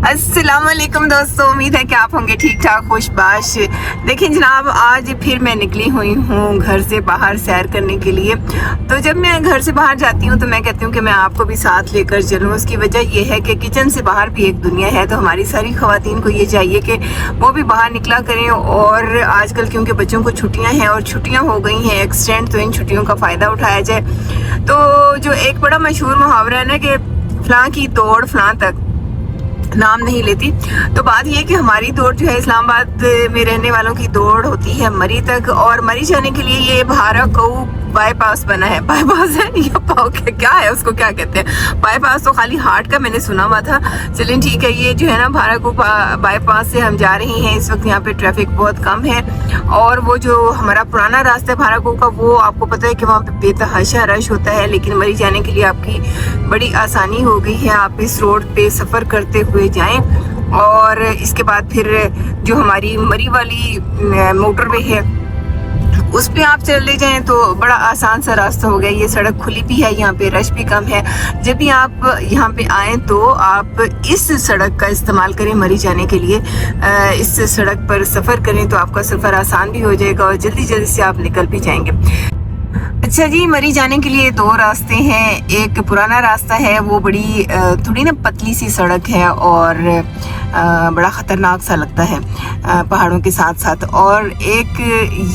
अस्सलाम वालेकुम दोस्तों, उम्मीद है कि आप होंगे ठीक ठाक खुशबाश। देखिए जनाब, आज फिर मैं निकली हुई हूँ घर से बाहर सैर करने के लिए। तो जब मैं घर से बाहर जाती हूँ तो मैं कहती हूँ कि मैं आपको भी साथ लेकर चलूँ। उसकी वजह यह है कि किचन से बाहर भी एक दुनिया है, तो हमारी सारी ख़वातीन को ये चाहिए कि वो भी बाहर निकला करें। और आजकल क्योंकि बच्चों को छुट्टियाँ हैं और छुट्टियाँ हो गई हैं एक्सटेंड, तो इन छुट्टियों का फ़ायदा उठाया जाए। तो जो एक बड़ा मशहूर मुहावरा है ना कि फ़लाँ की दौड़ फ़लाँ तक नाम नहीं लेती, तो बात यह कि हमारी दौड़ जो है इस्लामाबाद में रहने वालों की दौड़ होती है मरी तक। और मरी जाने के लिए ये भारकऊ बाईपास बना है। बाईपास है या पाव क्या है, उसको क्या कहते हैं? बाईपास तो खाली हार्ट का मैंने सुना हुआ था। चलें ठीक है, ये जो है ना भारकऊ बाईपास से हम जा रहे हैं। इस वक्त यहाँ पे ट्रैफिक बहुत कम है। और वो जो हमारा पुराना रास्ता है भारकऊ का, वो आपको पता है कि वहाँ पे बेतहाशा रश होता है, लेकिन मरी जाने के लिए आपकी बड़ी आसानी हो गई है। आप इस रोड पे सफ़र करते हुए जाएं। और इसके बाद फिर जो हमारी मरी वाली मोटरवे है उस पे आप चले जाएं तो बड़ा आसान सा रास्ता हो गया। ये सड़क खुली भी है, यहाँ पे रश भी कम है। जब भी आप यहाँ पे आएँ तो आप इस सड़क का इस्तेमाल करें मरी जाने के लिए। इस सड़क पर सफ़र करें तो आपका सफ़र आसान भी हो जाएगा और जल्दी जल्दी से आप निकल भी जाएंगे। अच्छा जी, मरी जाने के लिए दो रास्ते हैं। एक पुराना रास्ता है, वो बड़ी थोड़ी ना पतली सी सड़क है और बड़ा ख़तरनाक सा लगता है पहाड़ों के साथ साथ। और एक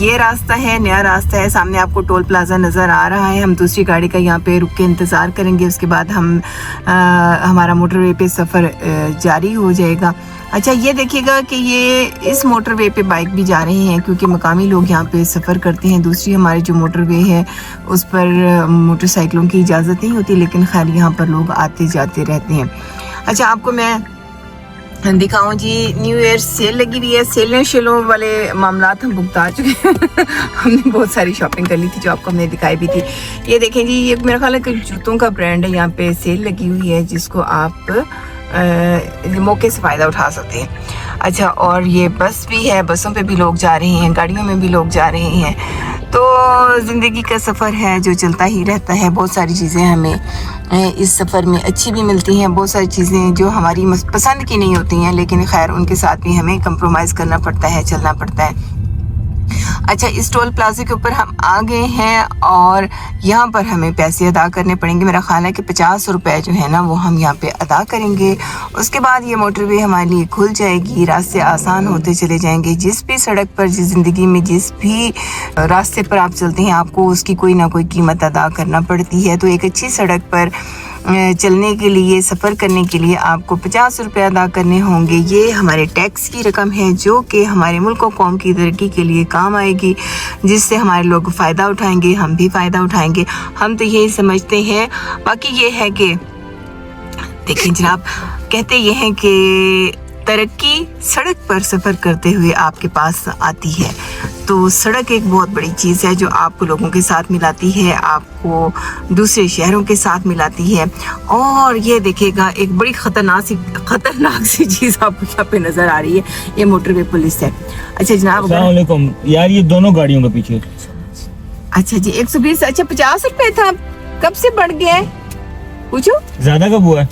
ये रास्ता है, नया रास्ता है। सामने आपको टोल प्लाजा नज़र आ रहा है। हम दूसरी गाड़ी का यहाँ पे रुक के इंतज़ार करेंगे, उसके बाद हम हमारा मोटरवे पे सफ़र जारी हो जाएगा। अच्छा, ये देखिएगा कि ये इस मोटरवे पे बाइक भी जा रहे हैं क्योंकि मकामी लोग यहाँ पे सफ़र करते हैं। दूसरी हमारी जो मोटरवे है उस पर मोटरसाइकिलों की इजाज़त नहीं होती, लेकिन खैर यहाँ पर लोग आते जाते रहते हैं। अच्छा, आपको मैं दिखाऊं जी, न्यू ईयर सेल लगी हुई है। सेलों वाले मामलात हम भुगता चुके हैं। हमने बहुत सारी शॉपिंग कर ली थी जो आपको हमने दिखाई भी थी। ये देखें जी, ये मेरा ख्याल है कि जूतों का ब्रांड है। यहाँ पे सेल लगी हुई है जिसको आप मौके से फ़ायदा उठा सकते हैं। अच्छा, और ये बस भी है, बसों पे भी लोग जा रहे हैं, गाड़ियों में भी लोग जा रहे हैं। तो ज़िंदगी का सफ़र है जो चलता ही रहता है। बहुत सारी चीज़ें हमें इस सफ़र में अच्छी भी मिलती हैं, बहुत सारी चीज़ें जो हमारी पसंद की नहीं होती हैं, लेकिन खैर उनके साथ भी हमें कंप्रोमाइज़ करना पड़ता है, चलना पड़ता है। अच्छा, इस टोल प्लाजे के ऊपर हम आ गए हैं और यहाँ पर हमें पैसे अदा करने पड़ेंगे। मेरा ख्याल है कि 50 रुपये जो है ना वो हम यहाँ पे अदा करेंगे। उसके बाद ये मोटरवे हमारे लिए खुल जाएगी, रास्ते आसान होते चले जाएंगे। जिस भी सड़क पर, जिस ज़िंदगी में जिस भी रास्ते पर आप चलते हैं, आपको उसकी कोई ना कोई कीमत अदा करना पड़ती है। तो एक अच्छी सड़क पर चलने के लिए, सफ़र करने के लिए आपको 50 रुपये अदा करने होंगे। ये हमारे टैक्स की रकम है जो कि हमारे मुल्क और कौम की तरक्की के लिए काम आएगी, जिससे हमारे लोग फ़ायदा उठाएंगे, हम भी फ़ायदा उठाएंगे। हम तो यही समझते हैं। बाकी ये है कि देखिए जनाब, कहते ये हैं कि तरक्की सड़क पर सफ़र करते हुए आपके पास आती है। तो सड़क एक बहुत बड़ी चीज़ है जो आपको लोगों के साथ मिलाती है, आपको दूसरे शहरों के साथ मिलाती है। और ये देखिएगा, एक बड़ी ख़तरनाक सी चीज़ आपको यहाँ पे नज़र आ रही है, ये मोटरवे पुलिस है। अच्छा जनाब, अस्सलाम वालेकुम यार, ये दोनों गाड़ियों के पीछे। अच्छा जी, 120। अच्छा, 50 रुपये था, कब से बढ़ गया है? पूछो ज़्यादा कब हुआ है?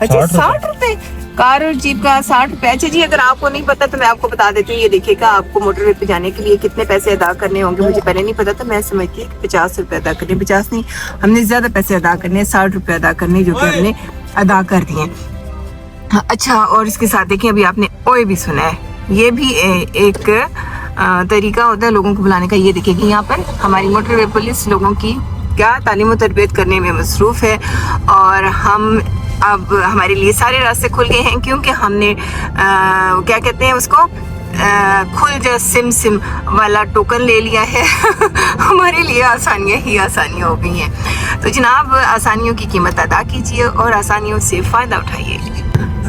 अच्छा, 60 रुपए कार और जीप का 60 रुपए। अच्छा जी, अगर आपको नहीं पता तो मैं आपको बता देती हूँ। ये देखिएगा, आपको मोटरवे पे जाने के लिए कितने पैसे अदा करने होंगे। मुझे पहले नहीं पता था, मैं समझती कि 50 रुपए अदा करने, 50 नहीं, हमने ज़्यादा पैसे अदा करने, 60 रुपए अदा करने, जो कि हमने अदा कर दिए। हाँ, अच्छा, और इसके साथ देखिए, अभी आपने ओए भी सुना है, ये भी एक तरीका होता है लोगों को बुलाने का। ये देखिएगा, यहाँ पर हमारी मोटरवे पुलिस लोगों की क्या तालीम और तरबियत करने में मसरूफ़ है। और हम अब हमारे लिए सारे रास्ते खुल गए हैं क्योंकि हमने क्या कहते हैं उसको, खुल जा सिम वाला टोकन ले लिया है। हमारे लिए आसानियाँ ही आसानियाँ हो गई हैं। तो जनाब, आसानियों की कीमत अदा कीजिए और आसानियों से फ़ायदा उठाइए।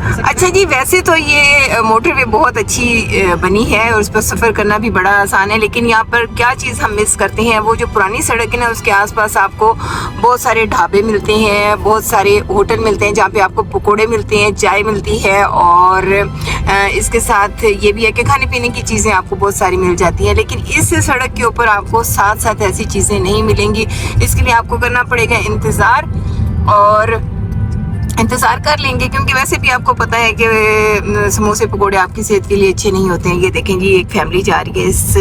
अच्छा जी, वैसे तो ये मोटरवे बहुत अच्छी बनी है और उस पर सफ़र करना भी बड़ा आसान है, लेकिन यहाँ पर क्या चीज़ हम मिस करते हैं, वो जो पुरानी सड़क है ना, उसके आसपास आपको बहुत सारे ढाबे मिलते हैं, बहुत सारे होटल मिलते हैं जहाँ पे आपको पकोड़े मिलते हैं, चाय मिलती है। और इसके साथ ये भी है कि खाने पीने की चीज़ें आपको बहुत सारी मिल जाती हैं। लेकिन इस सड़क के ऊपर आपको साथ साथ ऐसी चीज़ें नहीं मिलेंगी। इसके लिए आपको करना पड़ेगा इंतज़ार। और इंतज़ार कर लेंगे, क्योंकि वैसे भी आपको पता है कि समोसे पकोड़े आपकी सेहत के लिए अच्छे नहीं होते हैं। ये देखें जी, एक फैमिली जा रही है इस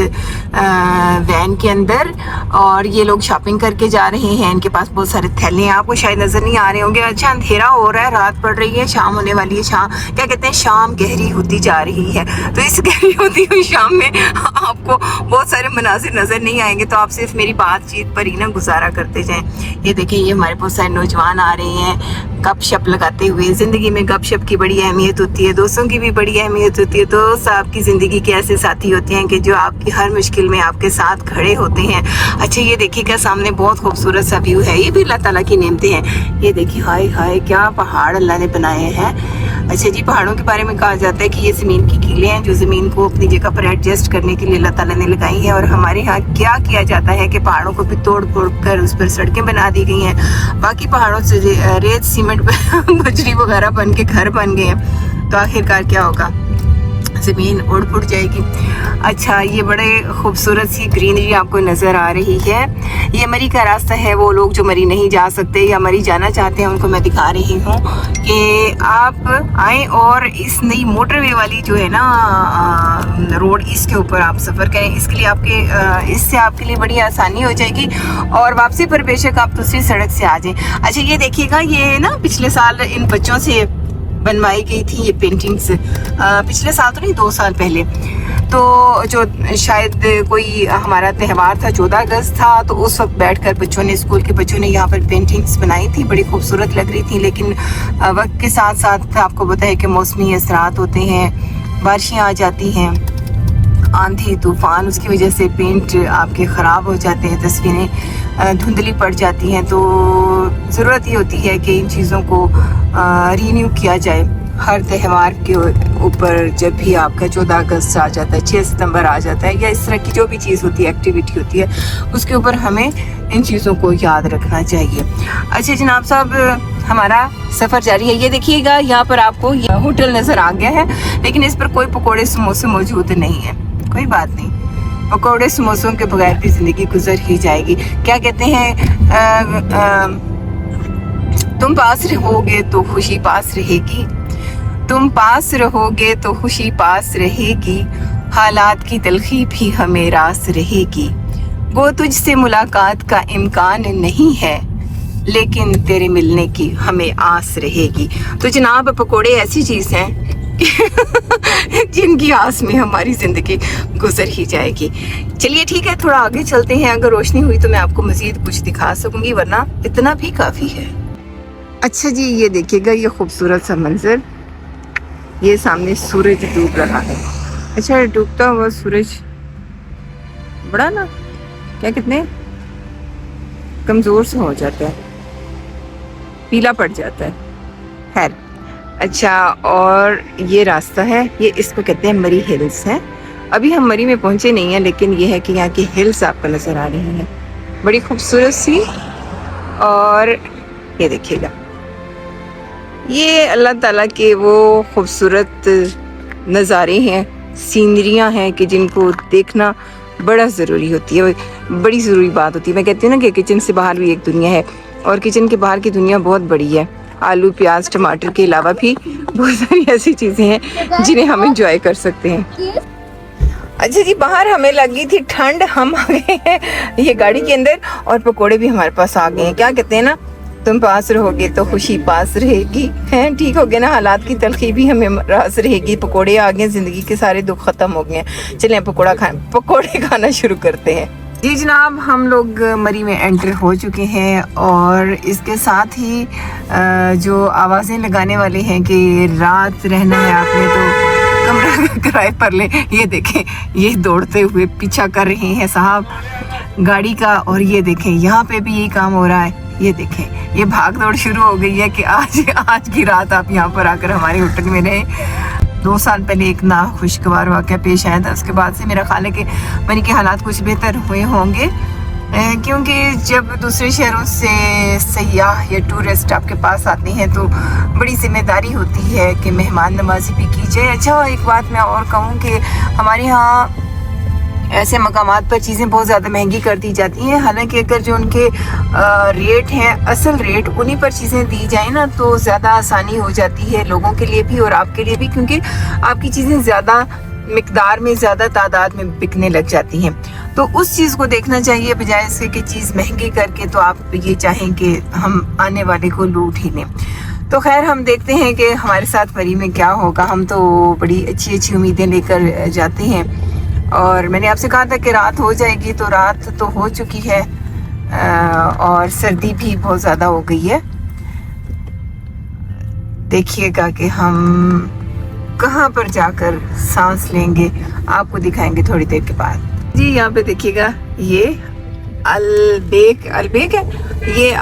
वैन के अंदर और ये लोग शॉपिंग करके जा रहे हैं। इनके पास बहुत सारे थैले हैं, आपको शायद नज़र नहीं आ रहे होंगे। अच्छा, अंधेरा हो रहा है, रात पड़ रही है, शाम होने वाली है। शाम क्या कहते हैं, शाम गहरी होती जा रही है। तो इस गहरी होती हुई शाम में आपको बहुत सारे मनाजिर नज़र नहीं आएंगे, तो आप सिर्फ मेरी बातचीत पर ही ना गुजारा करते जाएं। ये देखें, ये हमारे बहुत सारे नौजवान आ रहे हैं गप शप लगाते हुए। ज़िंदगी में गप शप की बड़ी अहमियत होती है, दोस्तों की भी बड़ी अहमियत होती है। दोस्त आपकी ज़िंदगी के ऐसे साथी होते हैं कि जो आपकी हर मुश्किल में आपके साथ खड़े होते हैं। अच्छा, ये देखिएगा सामने बहुत खूबसूरत सा व्यू है, ये भी अल्लाह ताला की नेमतें हैं। ये देखिए, हाय हाय क्या पहाड़ अल्लाह ने बनाए हैं। अच्छा जी, पहाड़ों के बारे में कहा जाता है कि ये ज़मीन की कीलें हैं जो ज़मीन को अपनी जगह पर एडजस्ट करने के लिए अल्लाह ताला ने लगाई हैं। और हमारे यहाँ क्या किया जाता है कि पहाड़ों को भी तोड़ कर उस पर सड़कें बना दी गई हैं। बाकी पहाड़ों से रेत सीमेंट बजरी वगैरह बन के घर बन गए हैं। तो आखिरकार क्या होगा, ज़मीन उड़ जाएगी। अच्छा, ये बड़े खूबसूरत सी ग्रीनरी आपको नज़र आ रही है। ये मरी का रास्ता है। वो लोग जो मरी नहीं जा सकते या मरी जाना चाहते हैं उनको मैं दिखा रही हूँ कि आप आएँ और इस नई मोटरवे वाली जो है ना रोड, इसके ऊपर आप सफ़र करें। इसके लिए इससे आपके लिए बड़ी आसानी हो जाएगी और वापसी पर बेशक आप दूसरी सड़क से आ जाएं। अच्छा, ये देखिएगा, ये ना पिछले साल इन बच्चों से बनवाई गई थी ये पेंटिंग्स। पिछले साल तो नहीं, 2 साल पहले। तो जो शायद कोई हमारा त्यौहार था, 14 अगस्त था, तो उस वक्त बैठकर बच्चों ने, स्कूल के बच्चों ने यहाँ पर पेंटिंग्स बनाई थी। बड़ी खूबसूरत लग रही थी। लेकिन वक्त के साथ साथ आपको पता है कि मौसमी असरात होते हैं, बारिशें आ जाती हैं, आंधी तूफान, उसकी वजह से पेंट आपके ख़राब हो जाते हैं, तस्वीरें धुंधली पड़ जाती हैं। तो ज़रूरत ये होती है कि इन चीज़ों को रीन्यू किया जाए। हर त्यौहार के ऊपर जब भी आपका 14 अगस्त आ जाता है, 6 सितंबर आ जाता है, या इस तरह की जो भी चीज़ होती है, एक्टिविटी होती है, उसके ऊपर हमें इन चीज़ों को याद रखना चाहिए। अच्छा जनाब साहब, हमारा सफ़र जारी है। ये देखिएगा, यहाँ पर आपको होटल नज़र आ गया है, लेकिन इस पर कोई पकोड़े समोसे मौजूद नहीं है। कोई बात नहीं, पकोड़े समोसों के बगैर भी ज़िंदगी गुजर ही जाएगी। क्या कहते हैं, तुम पास रहोगे तो खुशी पास रहेगी, तुम पास रहोगे तो खुशी पास रहेगी, हालात की तलखी भी हमें रास रहेगी। वो तुझसे मुलाकात का इम्कान नहीं है, लेकिन तेरे मिलने की हमें आस रहेगी। तो जनाब, पकोड़े ऐसी चीज़ हैं जिनकी आस में हमारी ज़िंदगी गुजर ही जाएगी। चलिए ठीक है, थोड़ा आगे चलते हैं। अगर रोशनी हुई तो मैं आपको मज़ीद कुछ दिखा सकूंगी, वरना इतना भी काफ़ी है। अच्छा जी, ये देखिएगा, ये खूबसूरत सा मंजर, ये सामने सूरज डूब रहा है। अच्छा, डूबता हुआ सूरज बड़ा ना क्या कितने कमज़ोर से हो जाता है, पीला पड़ जाता है। खैर, अच्छा, और ये रास्ता है, ये इसको कहते हैं मरी हिल्स है। अभी हम मरी में पहुंचे नहीं हैं, लेकिन ये है कि यहाँ की हिल्स आपको नज़र आ रही हैं, बड़ी खूबसूरत सी। और ये देखिएगा, ये अल्लाह ताला के वो खूबसूरत नज़ारे हैं, सीनरियाँ हैं कि जिनको देखना बड़ा ज़रूरी होती है, बड़ी ज़रूरी बात होती है। मैं कहती हूँ ना कि किचन से बाहर भी एक दुनिया है, और किचन के बाहर की दुनिया बहुत बड़ी है। आलू, प्याज, टमाटर के अलावा भी बहुत सारी ऐसी चीज़ें हैं जिन्हें हम एंजॉय कर सकते हैं। अच्छा जी, बाहर हमें लगी थी ठंड, हम आ गए हैं ये गाड़ी के अंदर और पकोड़े भी हमारे पास आ गए हैं। क्या कहते हैं ना, तुम पास रहोगे तो खुशी पास रहेगी, हैं? ठीक हो गया ना, हालात की तलखी भी हमें रास रहेगी। पकोड़े आ गए, ज़िंदगी के सारे दुख ख़त्म हो गए हैं। चलें पकोड़े खाना शुरू करते हैं। जी जनाब, हम लोग मरी में एंटर हो चुके हैं और इसके साथ ही जो आवाज़ें लगाने वाले हैं कि रात रहना है आपने तो कमरा किराए पर ले। ये देखें, ये दौड़ते हुए पीछा कर रहे हैं साहब गाड़ी का, और ये देखें यहाँ पे भी यही काम हो रहा है। ये देखें, ये भाग दौड़ शुरू हो गई है कि आज की रात आप यहाँ पर आकर हमारे होटल में रहे। 2 साल पहले एक नाखुशगवार वाक़या पेश आया था, उसके बाद से मेरा ख्याल है कि मरी के हालात कुछ बेहतर हुए होंगे, क्योंकि जब दूसरे शहरों से सयाह या टूरिस्ट आपके पास आते हैं तो बड़ी जिम्मेदारी होती है कि मेहमान नवाजी भी की जाए। अच्छा, एक बात मैं और कहूँ कि हमारे यहाँ ऐसे मकामात पर चीज़ें बहुत ज़्यादा महंगी कर दी जाती हैं। हालांकि अगर जो उनके रेट हैं, असल रेट, उन्हीं पर चीज़ें दी जाए ना तो ज़्यादा आसानी हो जाती है लोगों के लिए भी और आपके लिए भी, क्योंकि आपकी चीज़ें ज़्यादा मिकदार में, ज़्यादा तादाद में बिकने लग जाती हैं। तो उस चीज़ को देखना चाहिए बजाय इसके कि चीज़ महंगी करके तो आप ये चाहें कि हम आने वाले को लूट ही लें। तो खैर हम देखते हैं कि हमारे साथ मरी में क्या होगा। हम तो बड़ी अच्छी अच्छी उम्मीदें लेकर जाते हैं और मैंने आपसे कहा था कि रात हो जाएगी, तो रात तो हो चुकी है और सर्दी भी बहुत ज़्यादा हो गई है। देखिएगा कि हम कहाँ पर जाकर सांस लेंगे, आपको दिखाएंगे थोड़ी देर के बाद। जी यहाँ पे देखिएगा, ये अलबेक है, ये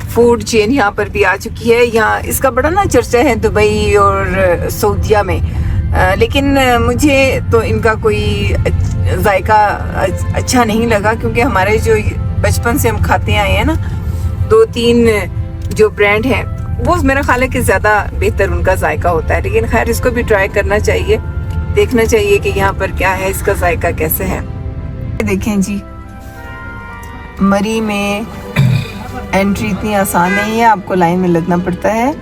फूड चेन यहाँ पर भी आ चुकी है। यहाँ इसका बड़ा ना चर्चा है दुबई और सऊदीया में, लेकिन मुझे तो इनका कोई जायका अच्छा नहीं लगा, क्योंकि हमारे जो बचपन से हम खाते आए हैं ना, 2-3 जो ब्रांड हैं वो मेरा ख्याल है कि ज़्यादा बेहतर उनका जायका होता है। लेकिन खैर इसको भी ट्राई करना चाहिए, देखना चाहिए कि यहाँ पर क्या है, इसका जायका कैसे है। देखें जी, मरी में एंट्री इतनी आसान नहीं है, आपको लाइन में लगना पड़ता है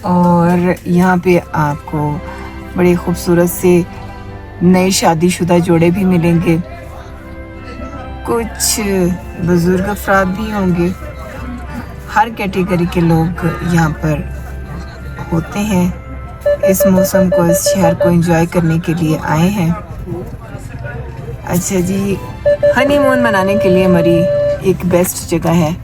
और यहाँ पे आपको बड़े खूबसूरत से नए शादीशुदा जोड़े भी मिलेंगे, कुछ बुजुर्ग अफराद भी होंगे। हर कैटेगरी के लोग यहाँ पर होते हैं। इस मौसम को, इस शहर को एंजॉय करने के लिए आए हैं। अच्छा जी, हनीमून मनाने के लिए मरी एक बेस्ट जगह है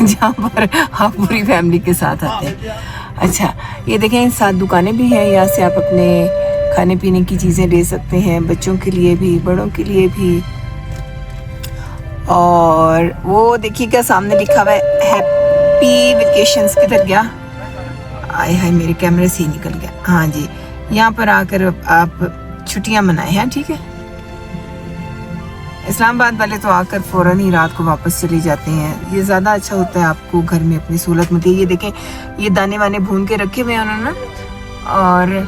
जहाँ पर आप पूरी फैमिली के साथ आते हैं। अच्छा, ये देखें 7 दुकानें भी हैं, यहाँ से आप अपने खाने पीने की चीज़ें ले सकते हैं, बच्चों के लिए भी, बड़ों के लिए भी। और वो देखिएगा सामने लिखा हुआ है हैप्पी वेकेशंस। किधर गया? आए हाय, मेरे कैमरे से ही निकल गया। हाँ जी, यहाँ पर आकर आप छुट्टियाँ मनाएं हैं, ठीक है। इस्लामाबाद वाले तो आकर फ़ौरन ही रात को वापस चले जाते हैं, ये ज़्यादा अच्छा होता है आपको घर में अपनी सहूलत मिलती है। ये देखें, ये दाने वाने भून के रखे हुए हैं उन्होंने, और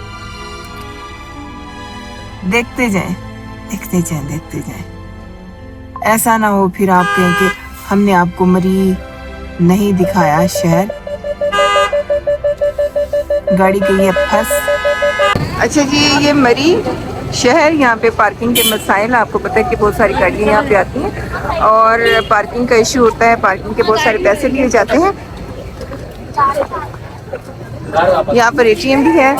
देखते जाएं, देखते जाएं, देखते जाएं। ऐसा ना हो फिर आप कहें कि हमने आपको मरी नहीं दिखाया शहर। गाड़ी गई है फंस। अच्छा जी, ये मरी शहर, यहाँ पे पार्किंग के मसाइल, आपको पता है कि बहुत सारी गाड़ियाँ यहाँ पे आती हैं और पार्किंग का इशू होता है, पार्किंग के बहुत सारे पैसे लिए जाते हैं। यहाँ पर एटीएम भी है,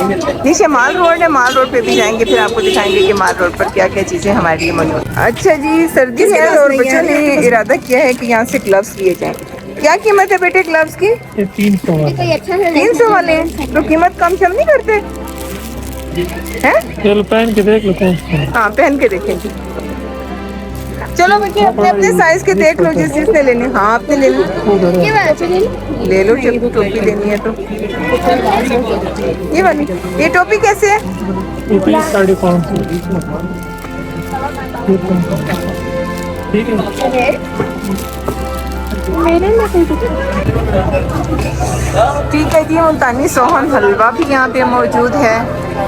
नीचे माल रोड है, माल रोड पे भी जाएंगे, फिर आपको दिखाएंगे कि माल रोड पर क्या क्या चीज़ें हमारे लिए मौजूद। अच्छा जी, सर्दी है और बच्चों ने इरादा किया है कि यहाँ से ग्लव्स लिए जाएं। क्या कीमत है बेटे ग्लव्स की? 300 वाले हैं, तो कीमत कम शम नहीं करते हैं? चलो पहन के देख लो। हाँ, पहन के देखेंगे। चलो बच्चे अपने अपने साइज के देख लो, जिस जिसने लेने। हाँ, आपने ले लो, ले लो जब टोपी लेनी है तो। ये वाली, ये टोपी कैसे है? 5.5 ठीक है। ठीक है जी, मुल्तानी सोहन हलवा भी यहाँ पे मौजूद है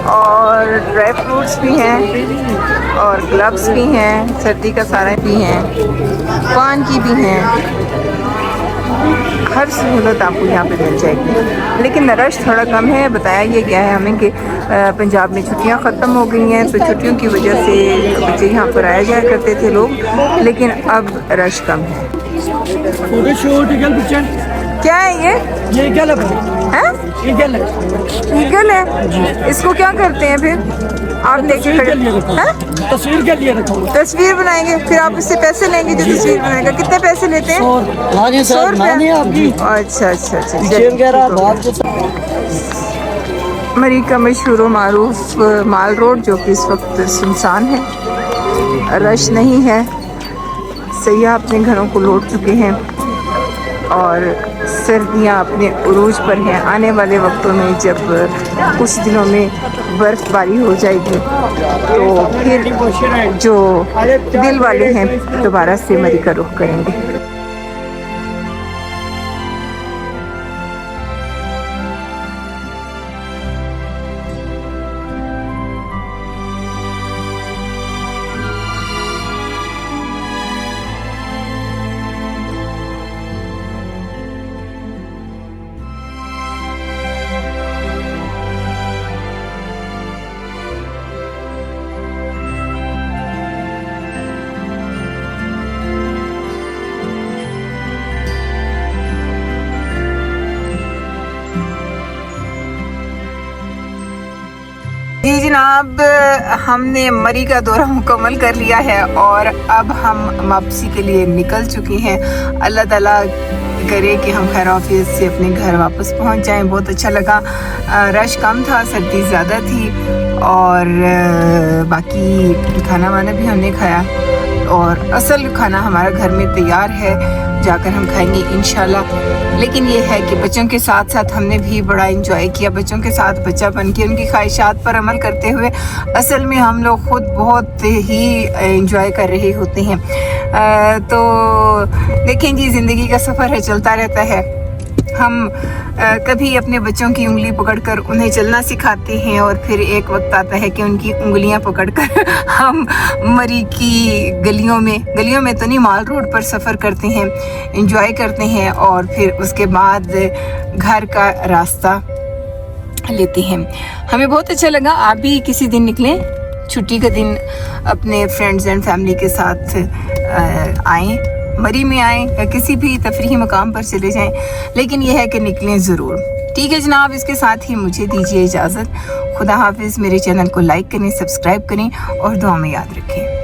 और ड्राई फ्रूट्स भी हैं और ग्लव्स भी हैं, सर्दी का सारा भी हैं, पान की भी हैं। हर सहूलत आपको यहाँ पे मिल जाएगी, लेकिन रश थोड़ा कम है। बताया ये गया है हमें कि पंजाब में छुट्टियाँ ख़त्म हो गई हैं, तो छुट्टियों की वजह से बच्चे यहाँ पर आया जाया करते थे लोग, लेकिन अब रश कम है। क्या है ये ईगल है? ईगल है, इसको क्या करते हैं फिर? आप देखिए, तस्वीर के लिए रखो, तस्वीर बनाएंगे, फिर आप इससे पैसे लेंगे जो तस्वीर बनाएगा। कितने पैसे लेते हैं? 100 रुपये। अच्छा अच्छा अच्छा। मरी का मशहूर व मारूफ माल रोड, जो कि इस वक्त सुनसान है, रश नहीं है, सयाह अपने घरों को लौट चुके हैं और सर्दियां अपने उरूज पर हैं। आने वाले वक्तों में जब कुछ दिनों में बर्फ़बारी हो जाएगी तो फिर जो दिल वाले हैं दोबारा से मरी का रुख करेंगे। जनाब, हमने मरी का दौरा मुकम्मल कर लिया है और अब हम वापसी के लिए निकल चुके हैं। अल्लाह ताला करे कि हम खैर ऑफिस से अपने घर वापस पहुंच जाएं। बहुत अच्छा लगा, रश कम था, सर्दी ज़्यादा थी और बाकी खाना वाना भी हमने खाया और असल खाना हमारा घर में तैयार है, जाकर हम खाएंगे इंशाल्लाह। लेकिन ये है कि बच्चों के साथ साथ हमने भी बड़ा एंजॉय किया, बच्चों के साथ बच्चा बन के उनकी ख्वाहिशात पर अमल करते हुए असल में हम लोग खुद बहुत ही एंजॉय कर रहे होते हैं। तो देखें जी, ज़िंदगी का सफ़र है, चलता रहता है। हम कभी अपने बच्चों की उंगली पकड़कर उन्हें चलना सिखाते हैं और फिर एक वक्त आता है कि उनकी उंगलियां पकड़कर हम मरी की गलियों में तो नहीं, माल रोड पर सफ़र करते हैं, एंजॉय करते हैं और फिर उसके बाद घर का रास्ता लेते हैं। हमें बहुत अच्छा लगा। आप भी किसी दिन निकलें, छुट्टी का दिन अपने फ्रेंड्स एंड फैमिली के साथ आएँ, मरी में आएँ या किसी भी तफरीही मकाम पर चले जाएं, लेकिन यह है कि निकलें ज़रूर। ठीक है जनाब, इसके साथ ही मुझे दीजिए इजाज़त। खुदा हाफिज़। मेरे चैनल को लाइक करें, सब्सक्राइब करें और दुआ में याद रखें।